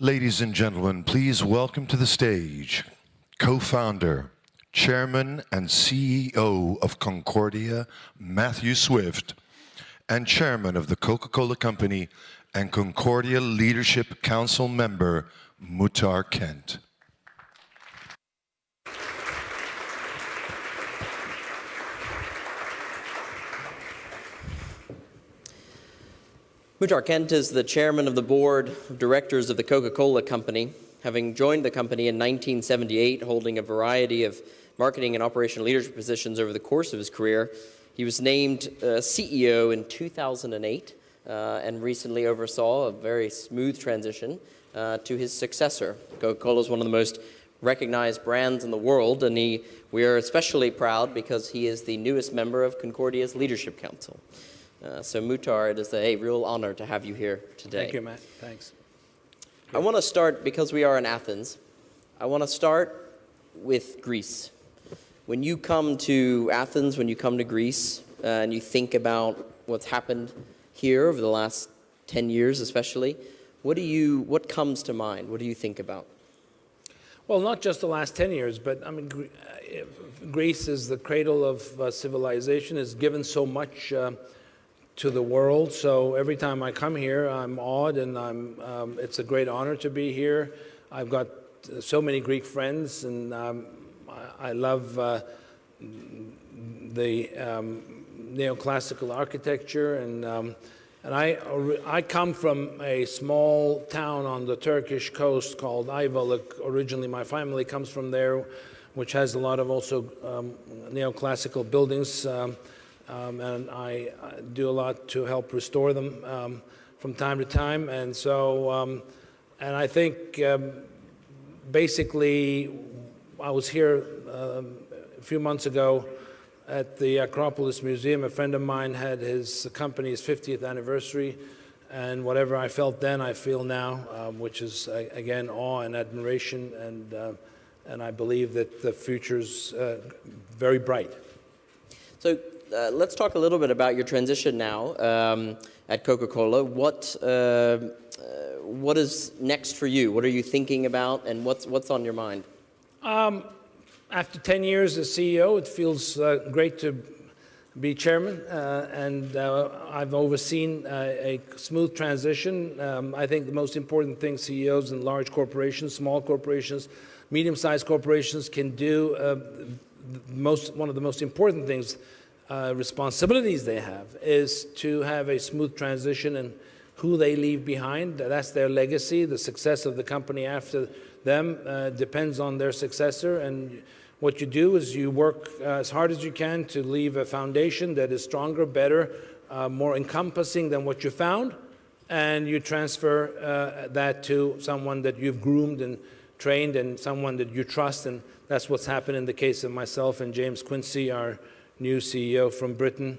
Ladies and gentlemen, please welcome to the stage co-founder, chairman, and CEO of Concordia, Matthew Swift, and chairman of the Coca-Cola Company and Concordia Leadership Council member, Muhtar Kent. Muhtar Kent is the chairman of the board of directors of the Coca-Cola Company, having joined the company in 1978, holding a variety of marketing and operational leadership positions over the course of his career. He was named CEO in 2008 and recently oversaw a very smooth transition to his successor. Coca-Cola is one of the most recognized brands in the world, and we are especially proud because he is the newest member of Concordia's Leadership Council. So Muhtar, it is a real honor to have you here today. Thank you, Matt. Thanks. I want to start, because we are in Athens, I want to start with Greece. When you come to Athens, when you come to Greece, and you think about what's happened here over the last 10 years especially, what comes to mind? What do you think about? Well, not just the last 10 years, but I mean, Greece is the cradle of civilization, has given so much to the world. So every time I come here, I'm awed, and it's a great honor to be here. I've got so many Greek friends, and I love the neoclassical architecture, and I come from a small town on the Turkish coast called Ayvalık. Originally, my family comes from there, which has a lot of also neoclassical buildings. And I do a lot to help restore them from time to time. And so, and I think basically I was here a few months ago at the Acropolis Museum. A friend of mine had his company's 50th anniversary, and whatever I felt then, I feel now, which is, again, awe and admiration, and I believe that the future's very bright. So let's talk a little bit about your transition now at Coca-Cola. What is next for you? What are you thinking about, and what's on your mind? After 10 years as CEO, it feels great to be chairman, and I've overseen a smooth transition. I think the most important thing CEOs in large corporations, small corporations, medium-sized corporations can do, one of the most important things, responsibilities they have, is to have a smooth transition and who they leave behind. That's their legacy. The success of the company after them depends on their successor, and what you do is you work as hard as you can to leave a foundation that is stronger, better, more encompassing than what you found, and you transfer that to someone that you've groomed and trained and someone that you trust, and that's what's happened in the case of myself and James Quincy, our new CEO from Britain.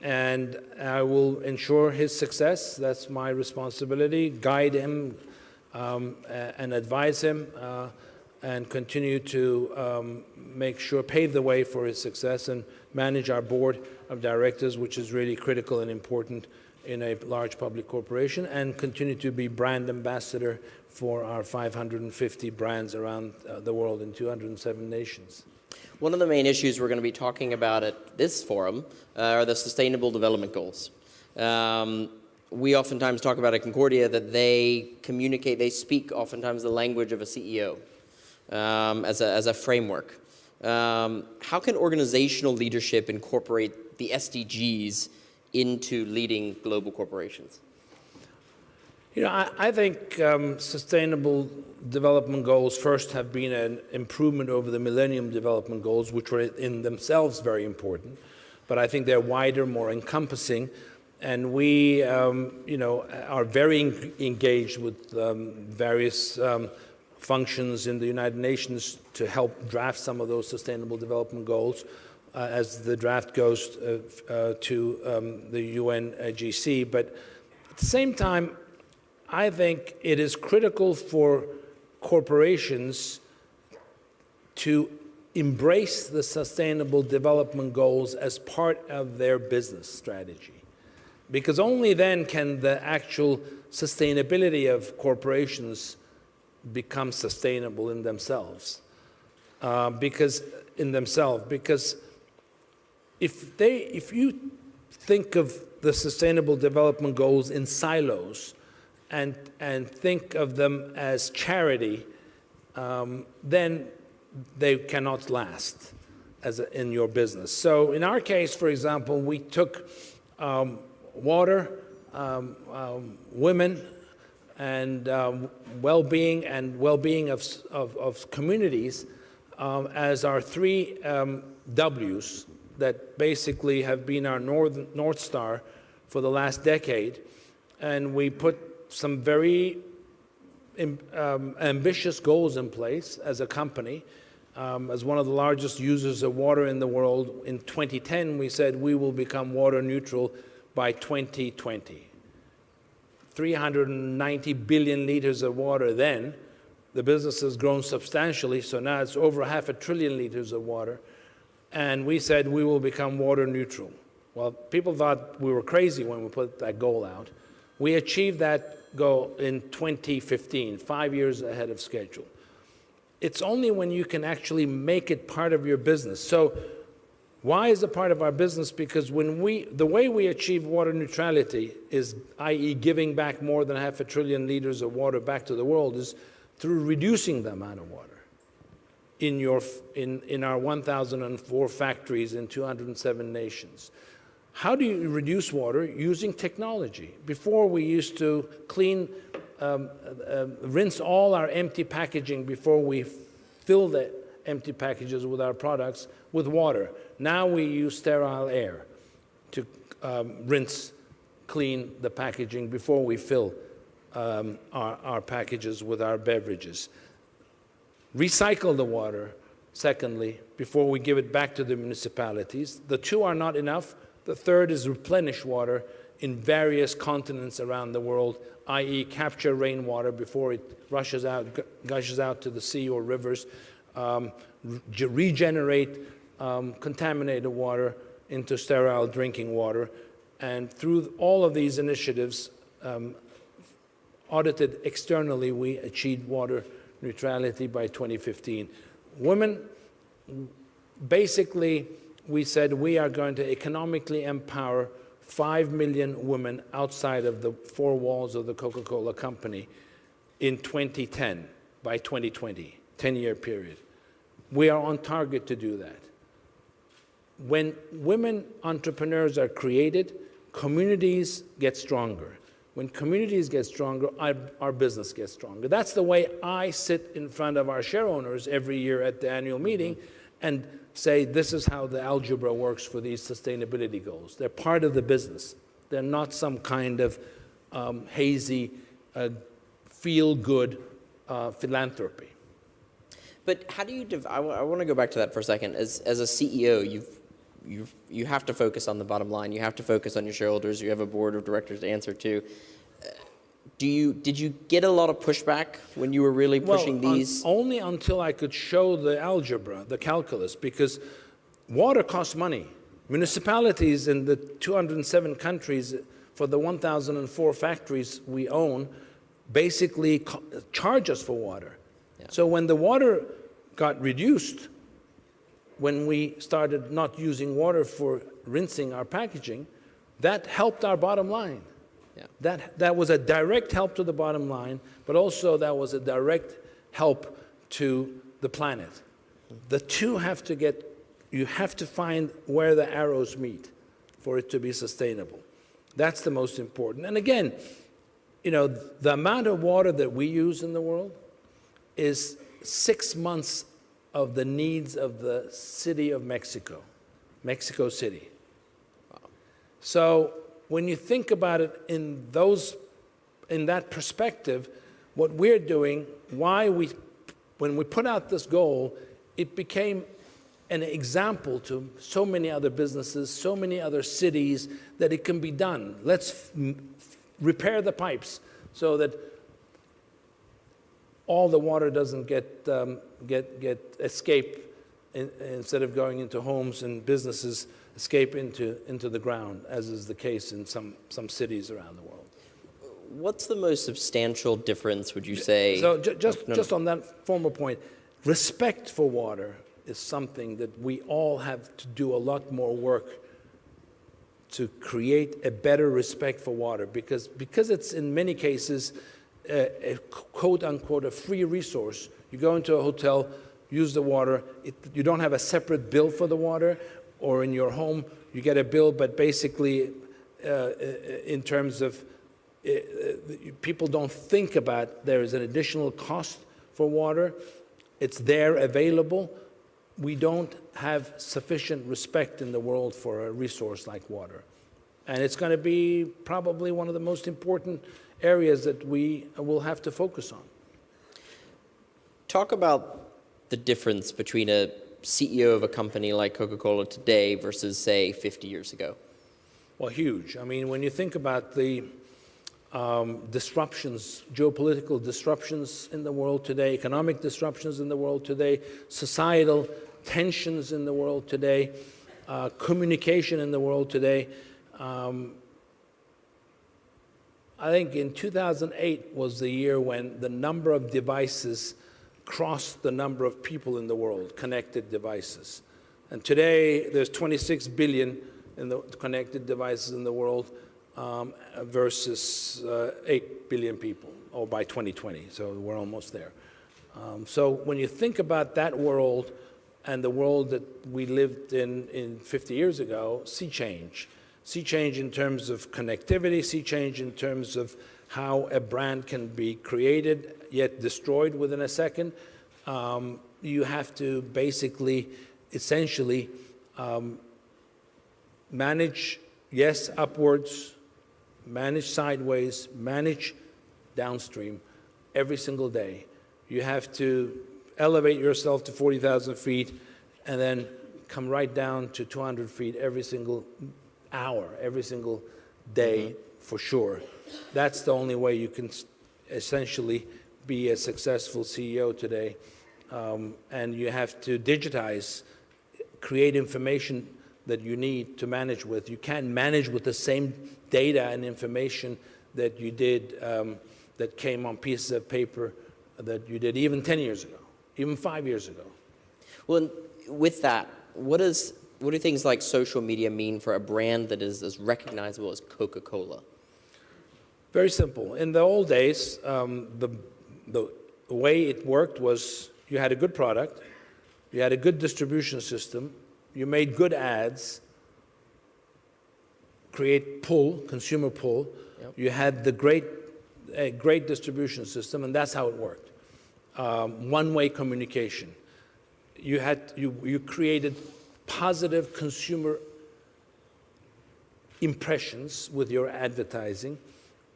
And I will ensure his success. That's my responsibility. Guide him and advise him and continue to make sure, pave the way for his success, and manage our board of directors, which is really critical and important in a large public corporation, and continue to be brand ambassador for our 550 brands around the world in 207 nations. One of the main issues we're going to be talking about at this forum are the Sustainable Development Goals. We oftentimes talk about at Concordia that they speak oftentimes the language of a CEO as a framework. How can organizational leadership incorporate the SDGs into leading global corporations? You know, I think Sustainable Development Goals first have been an improvement over the Millennium Development Goals, which were in themselves very important. But I think they're wider, more encompassing, and we, are very engaged with various functions in the United Nations to help draft some of those Sustainable Development Goals as the draft goes to the UNGC. But at the same time, I think it is critical for corporations to embrace the Sustainable Development Goals as part of their business strategy. because only then can the actual sustainability of corporations become sustainable in themselves. Because if you think of the Sustainable Development Goals in silos and think of them as charity, then they cannot last in your business. So in our case, for example, we took water, women, and well-being of communities as our three W's that basically have been our North Star for the last decade. And we put some very ambitious goals in place as a company. As one of the largest users of water in the world, in 2010, we said we will become water neutral by 2020. 390 billion liters of water then. The business has grown substantially, so now it's over 500 billion liters of water. And we said we will become water neutral. Well, people thought we were crazy when we put that goal out. We achieved that goal in 2015, 5 years ahead of schedule. It's only when you can actually make it part of your business. So why is it part of our business? Because the way we achieve water neutrality is, i.e. giving back more than 500 billion liters of water back to the world, is through reducing the amount of water in our 1,004 factories in 207 nations. How do you reduce water? Using technology. Before, we used to rinse all our empty packaging before we fill the empty packages with our products with water. Now we use sterile air to clean the packaging before we fill our packages with our beverages. Recycle the water, secondly, before we give it back to the municipalities. The two are not enough. The third is replenish water in various continents around the world, i.e. capture rainwater before it gushes out to the sea or rivers, regenerate contaminated water into sterile drinking water. And through all of these initiatives, audited externally, we achieved water neutrality by 2015. Women, basically, we said we are going to economically empower 5 million women outside of the four walls of the Coca-Cola company in 2010, by 2020, 10-year period. We are on target to do that. When women entrepreneurs are created, communities get stronger. When communities get stronger, our business gets stronger. That's the way I sit in front of our share owners every year at the annual meeting and say, this is how the algebra works for these sustainability goals. They're part of the business. They're not some kind of hazy, feel-good philanthropy. But how do you, I want to go back to that for a second. As a CEO, you have to focus on the bottom line. You have to focus on your shareholders. You have a board of directors to answer to. Did you get a lot of pushback when you were really pushing these? Only until I could show the algebra, the calculus, because water costs money. Municipalities in the 207 countries for the 1,004 factories we own basically charge us for water. Yeah. So when the water got reduced, when we started not using water for rinsing our packaging, that helped our bottom line. Yeah. That was a direct help to the bottom line, but also that was a direct help to the planet. The two have to you have to find where the arrows meet for it to be sustainable. That's the most important. And again, the amount of water that we use in the world is 6 months of the needs of the city of Mexico City. Wow. So when you think about it in that perspective, what we're doing, when we put out this goal, it became an example to so many other businesses, so many other cities, that it can be done. Let's repair the pipes so that all the water doesn't escape instead of going into homes and businesses, escape into the ground, as is the case in some cities around the world. What's the most substantial difference, would you say? So just on that former point, respect for water is something that we all have to do a lot more work to create a better respect for water, because it's in many cases a quote-unquote a free resource. You go into a hotel, use the water, you don't have a separate bill for the water, or in your home you get a bill, but basically in terms of people don't think about there is an additional cost for water. It's there available. We don't have sufficient respect in the world for a resource like water. And it's going to be probably one of the most important areas that we will have to focus on. Talk about the difference between a CEO of a company like Coca-Cola today versus, say, 50 years ago. Well, huge. I mean, when you think about the disruptions, geopolitical disruptions in the world today, economic disruptions in the world today, societal tensions in the world today, communication in the world today. I think in 2008 was the year when the number of devices crossed the number of people in the world, connected devices. And today there's 26 billion in the connected devices in the world versus 8 billion people, or by 2020, so we're almost there. So when you think about that world and the world that we lived in 50 years ago, sea change. Sea change in terms of connectivity, sea change in terms of how a brand can be created yet destroyed within a second. You have to basically, essentially, manage, yes, upwards, manage sideways, manage downstream every single day. You have to elevate yourself to 40,000 feet and then come right down to 200 feet every single hour, every single day, for sure. That's the only way you can essentially be a successful CEO today. And you have to digitize, create information that you need to manage with. You can't manage with the same data and information that you did, that came on pieces of paper that you did even 10 years ago, even 5 years ago. Well, with that, what do things like social media mean for a brand that is as recognizable as Coca-Cola? Very simple. In the old days, the way it worked was you had a good product, you had a good distribution system, you made good ads, create pull, consumer pull. Yep. You had the great distribution system, and that's how it worked. One-way communication. You created positive consumer impressions with your advertising,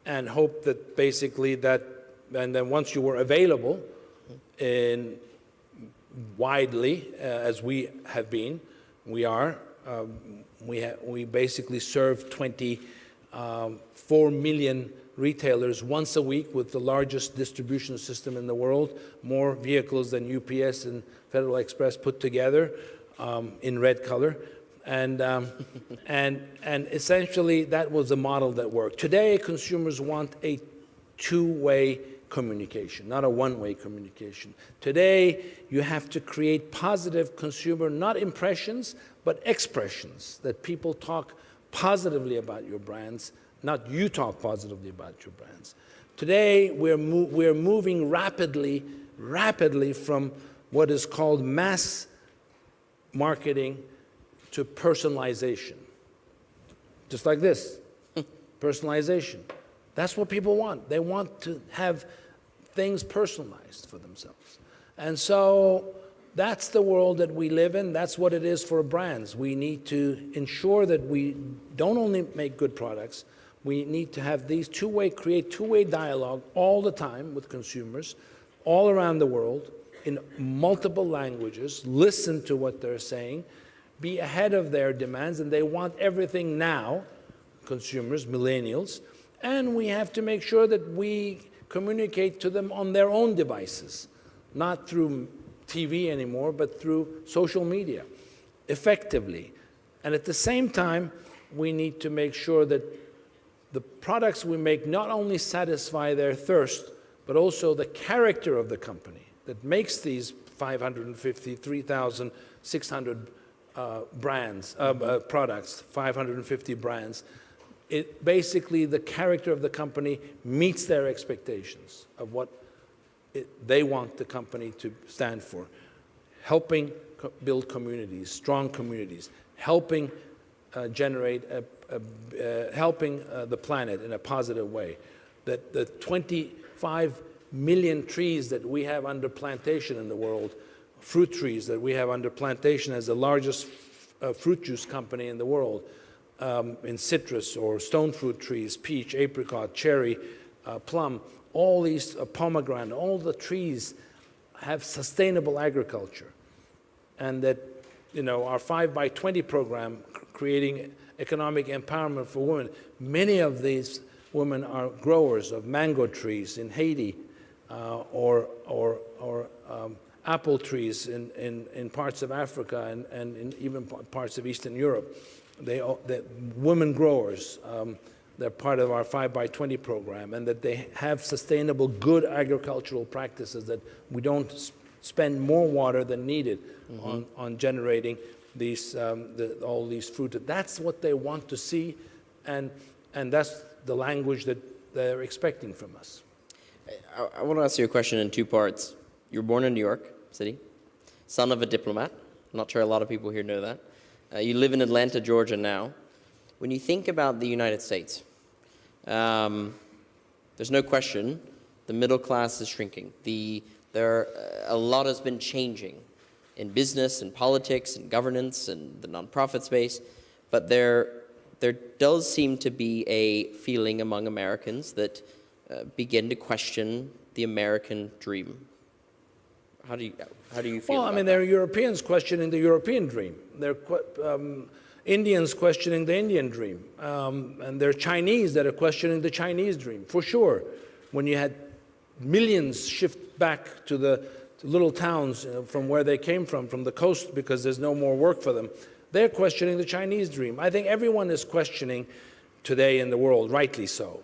and hope that basically that, and then once you were available in widely, as we have been, we are, we basically serve 24 million retailers once a week with the largest distribution system in the world, more vehicles than UPS and Federal Express put together, in red color. And essentially that was a model that worked. Today, consumers want a two-way communication, not a one-way communication. Today, you have to create positive consumer, not impressions, but expressions, that people talk positively about your brands, not you talk positively about your brands. Today, we're moving rapidly from what is called mass marketing to personalization. Just like this, personalization. That's what people want. They want to have things personalized for themselves. And so that's the world that we live in. That's what it is for brands. We need to ensure that we don't only make good products, we need to have these create two-way dialogue all the time with consumers all around the world in multiple languages, listen to what they're saying, be ahead of their demands, and they want everything now, consumers, millennials, and we have to make sure that we communicate to them on their own devices, not through TV anymore, but through social media, effectively. And at the same time, we need to make sure that the products we make not only satisfy their thirst, but also the character of the company that makes these 3,600 brands, products, 550 brands. It basically, the character of the company meets their expectations of what they want the company to stand for. Helping build communities, strong communities, helping generate, helping the planet in a positive way. That the 25 million trees that we have under plantation in the world, fruit trees that we have under plantation as the largest fruit juice company in the world, in citrus or stone fruit trees, peach, apricot, cherry, plum, all these pomegranate, all the trees have sustainable agriculture. And that, our 5x20 program, creating economic empowerment for women, many of these women are growers of mango trees in Haiti, or apple trees in parts of Africa and in even parts of Eastern Europe. They're women growers. They're part of our 5x20 program, and that they have sustainable, good agricultural practices, that we don't spend more water than needed on generating these all these fruit. That's what they want to see, and that's the language that they're expecting from us. I want to ask you a question in two parts. You were born in New York City, son of a diplomat. I'm not sure a lot of people here know that. You live in Atlanta, Georgia now. When you think about the United States, there's no question the middle class is shrinking. A lot has been changing in business and politics and governance and the nonprofit space, but there does seem to be a feeling among Americans that begin to question the American dream. How do you feel? Well, I mean, there are Europeans questioning the European dream. There are Indians questioning the Indian dream. And there are Chinese that are questioning the Chinese dream, for sure. When you had millions shift back to the little towns from where they came from the coast, because there's no more work for them, they're questioning the Chinese dream. I think everyone is questioning today in the world, rightly so.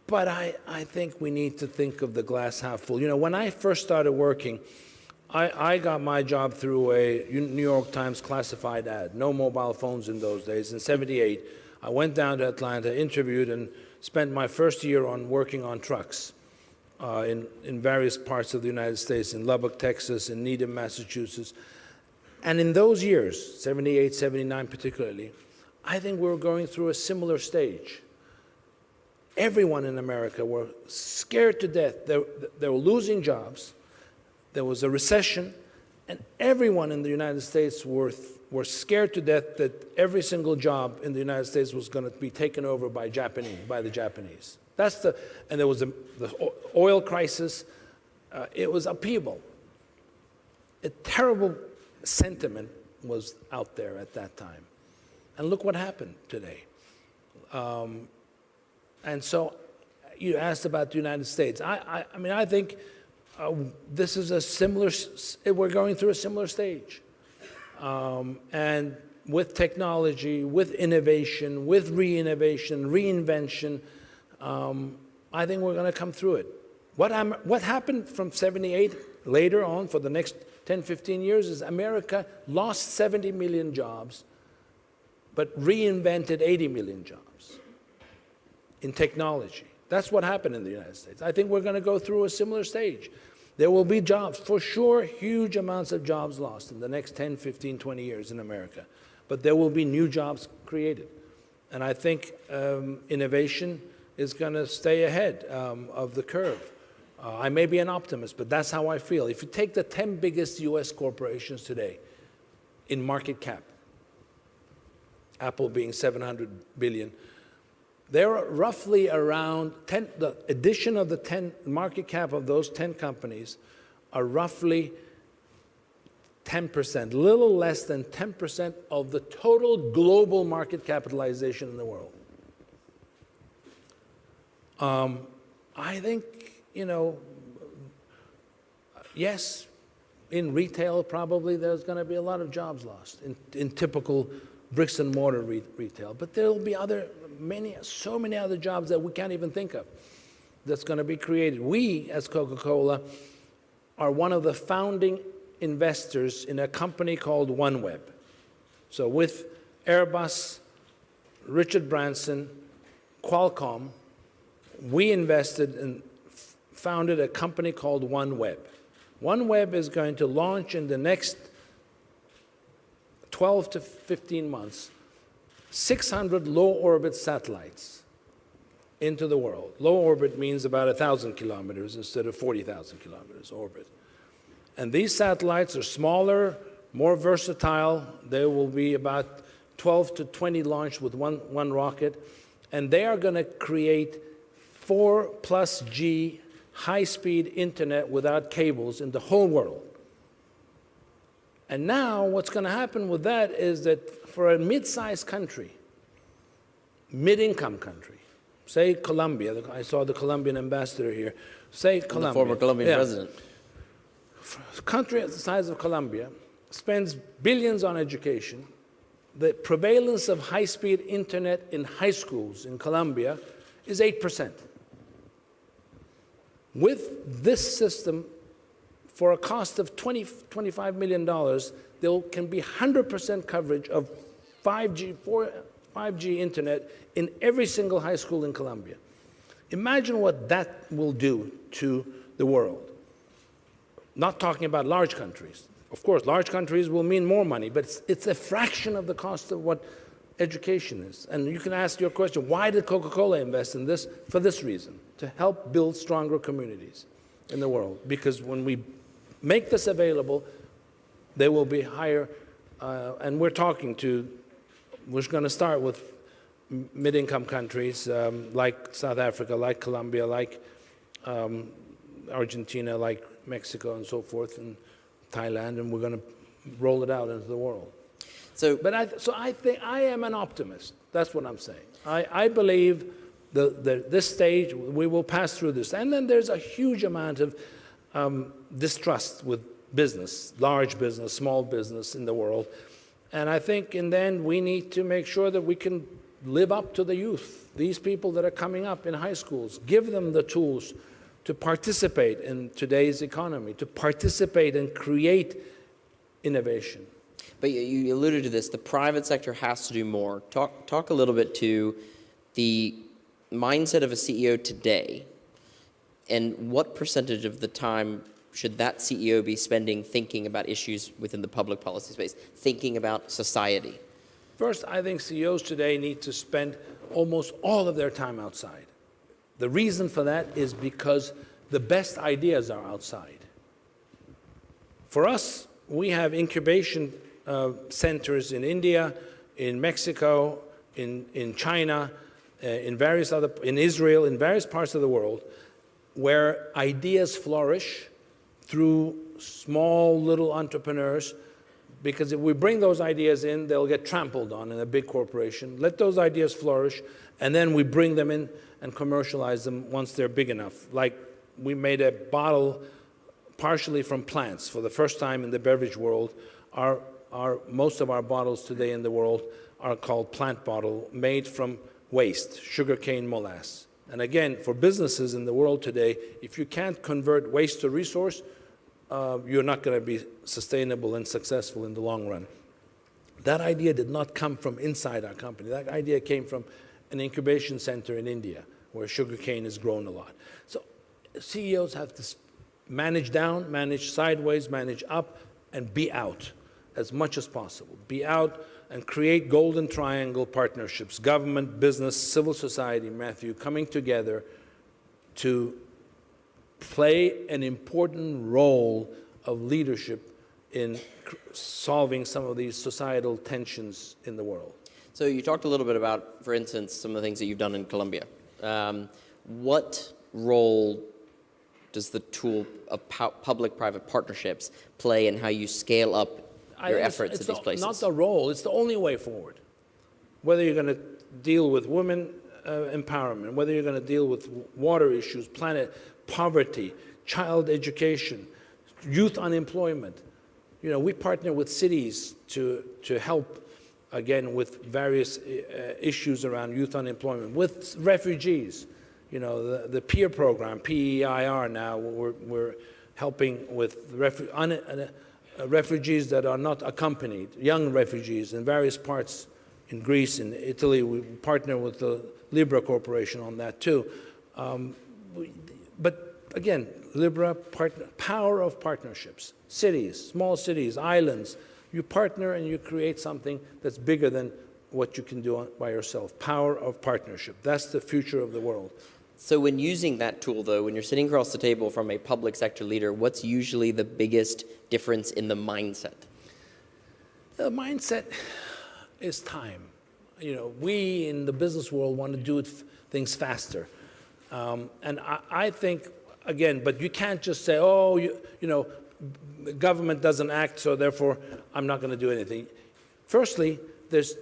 But I think we need to think of the glass half full. When I first started working, I got my job through a New York Times classified ad. No mobile phones in those days. In '78, I went down to Atlanta, interviewed, and spent my first year working on trucks in various parts of the United States, in Lubbock, Texas, in Needham, Massachusetts. And in those years, '78, '79 particularly, I think we were going through a similar stage. Everyone in America were scared to death. They were losing jobs. There was a recession, and everyone in the United States were scared to death that every single job in the United States was going to be taken over by the Japanese. And there was the oil crisis. It was upheaval. A terrible sentiment was out there at that time. And look what happened today. And so you asked about the United States. I mean, I think this is we're going through a similar stage. And with technology, with innovation, with re-innovation, reinvention, I think we're going to come through it. What happened from '78 later on for the next 10, 15 years is America lost 70 million jobs, but reinvented 80 million jobs in technology. That's what happened in the United States. I think we're going to go through a similar stage. There will be jobs, for sure, huge amounts of jobs lost in the next 10, 15, 20 years in America. But there will be new jobs created. And I think innovation is going to stay ahead of the curve. I may be an optimist, but that's how I feel. If you take the 10 biggest US corporations today in market cap, Apple being 700 billion, they're roughly around the addition of the 10 market cap of those 10 companies are roughly 10%, little less than 10% of the total global market capitalization in the world. I think, Yes, in retail, probably there's going to be a lot of jobs lost in typical bricks and mortar retail. But there will be so many other jobs that we can't even think of that's going to be created. We, as Coca-Cola, are one of the founding investors in a company called OneWeb. So with Airbus, Richard Branson, Qualcomm, we invested and founded a company called OneWeb. OneWeb is going to launch in the next 12 to 15 months 600 low-orbit satellites into the world. Low orbit means about 1,000 kilometers instead of 40,000 kilometers orbit. And these satellites are smaller, more versatile. They will be about 12 to 20 launched with one rocket. And they are going to create 4+G high-speed internet without cables in the whole world. And now what's going to happen with that is that for a mid-sized country, mid-income country, say Colombia, I saw the Colombian ambassador here, say Colombia. The former Colombian president. A country the size of Colombia spends billions on education. The prevalence of high-speed internet in high schools in Colombia is 8%. With this system, for a cost of $25 million, there can be 100% coverage of 5G internet in every single high school in Colombia. Imagine what that will do to the world. Not talking about large countries. Of course, large countries will mean more money, but it's a fraction of the cost of what education is. And you can ask your question, why did Coca-Cola invest in this? For this reason, to help build stronger communities in the world. Because when we make this available, they will be higher, and we're going to start with mid-income countries like South Africa, like Colombia, like Argentina, like Mexico and so forth, and Thailand, and we're going to roll it out into the world. So I think I am an optimist. That's what I'm saying. I believe this stage, we will pass through this. And then there's a huge amount of distrust with business, large business, small business in the world. And I think in the end, we need to make sure that we can live up to the youth, these people that are coming up in high schools, give them the tools to participate in today's economy, to participate and create innovation. But you alluded to this, the private sector has to do more. Talk a little bit to the mindset of a CEO today, and what percentage of the time should that CEO be spending thinking about issues within the public policy space, thinking about society? First, I think CEOs today need to spend almost all of their time outside. The reason for that is because the best ideas are outside. For us, we have incubation centers in India, in Mexico, in China, in Israel, in various parts of the world, where ideas flourish through small little entrepreneurs, because if we bring those ideas in, they'll get trampled on in a big corporation. Let those ideas flourish, and then we bring them in and commercialize them once they're big enough. Like we made a bottle partially from plants for the first time in the beverage world. Most of our bottles today in the world are called plant bottle, made from waste, sugarcane molasses. And again, for businesses in the world today, if you can't convert waste to resource, you're not going to be sustainable and successful in the long run. That idea did not come from inside our company. That idea came from an incubation center in India, where sugarcane is grown a lot. So CEOs have to manage down, manage sideways, manage up, and be out as much as possible. Be out and create golden triangle partnerships, government, business, civil society, Matthew, coming together to play an important role of leadership in solving some of these societal tensions in the world. So you talked a little bit about, for instance, some of the things that you've done in Colombia. What role does the tool of public-private partnerships play in how you scale up your efforts at these places? Not the role, it's the only way forward. Whether you're going to deal with women empowerment, whether you're going to deal with water issues, planet, poverty, child education, youth unemployment. You know, we partner with cities to help, again, with various issues around youth unemployment, with refugees. You know, the peer program, PEIR now, we're helping with refugees that are not accompanied, young refugees in various parts in Greece and Italy. We partner with the Libra Corporation on that too. But again, Libra, power of partnerships. Cities, small cities, islands. You partner and you create something that's bigger than what you can do by yourself. Power of partnership. That's the future of the world. So when using that tool, though, when you're sitting across the table from a public sector leader, what's usually the biggest difference in the mindset? The mindset is time. You know, we in the business world want to do things faster. And I think, again, but you can't just say, oh, you know, the government doesn't act, so therefore I'm not going to do anything. Firstly, there's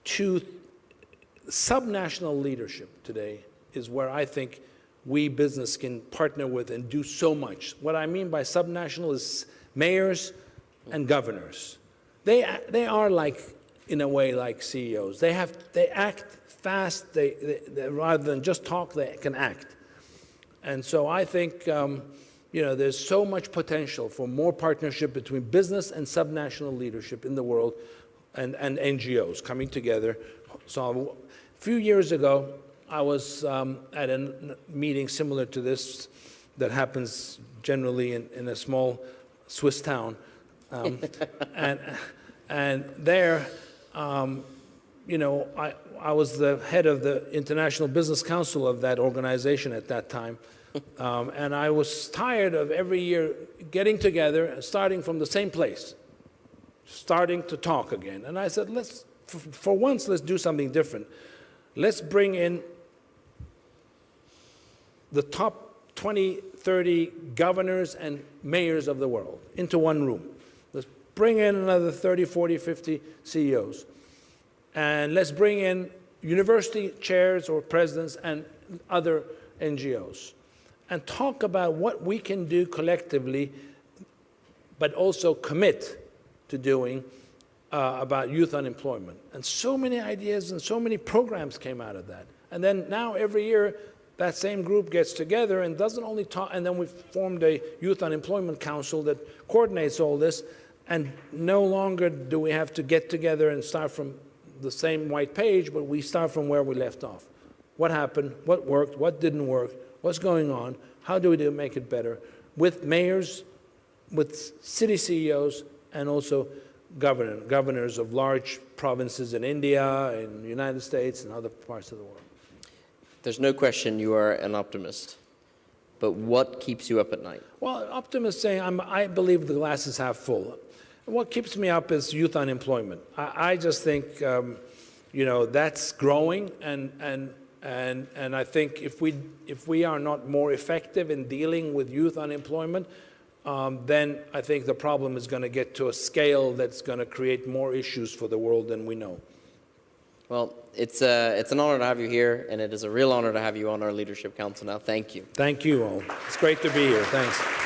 two subnational leadership today is where I think we business can partner with and do so much. What I mean by subnational is mayors and governors. They are like, in a way, like CEOs. They act fast. They rather than just talk, they can act. And so I think you know, there's so much potential for more partnership between business and subnational leadership in the world, and NGOs coming together. So a few years ago, I was at a meeting similar to this that happens generally in a small Swiss town. And there, you know, I was the head of the International Business Council of that organization at that time. And I was tired of every year getting together and starting from the same place, starting to talk again. And I said, for once, let's do something different. Let's bring in the top 20, 30 governors and mayors of the world into one room. Let's bring in another 30, 40, 50 CEOs. And let's bring in university chairs or presidents and other NGOs. And talk about what we can do collectively, but also commit to doing about youth unemployment. And so many ideas and so many programs came out of that. And then now every year, that same group gets together and doesn't only talk, and then we formed a Youth Unemployment Council that coordinates all this, and no longer do we have to get together and start from the same white page, but we start from where we left off. What happened, what worked, what didn't work, what's going on, how do we make it better, with mayors, with city CEOs, and also governors of large provinces in India, in the United States, and other parts of the world. There's no question you are an optimist, but what keeps you up at night? Well, optimist saying I believe the glass is half full. What keeps me up is youth unemployment. I just think, you know, that's growing, and I think if we are not more effective in dealing with youth unemployment, then I think the problem is going to get to a scale that's going to create more issues for the world than we know. Well, it's an honor to have you here, and it is a real honor to have you on our Leadership Council now. Thank you. Thank you all. It's great to be here. Thanks.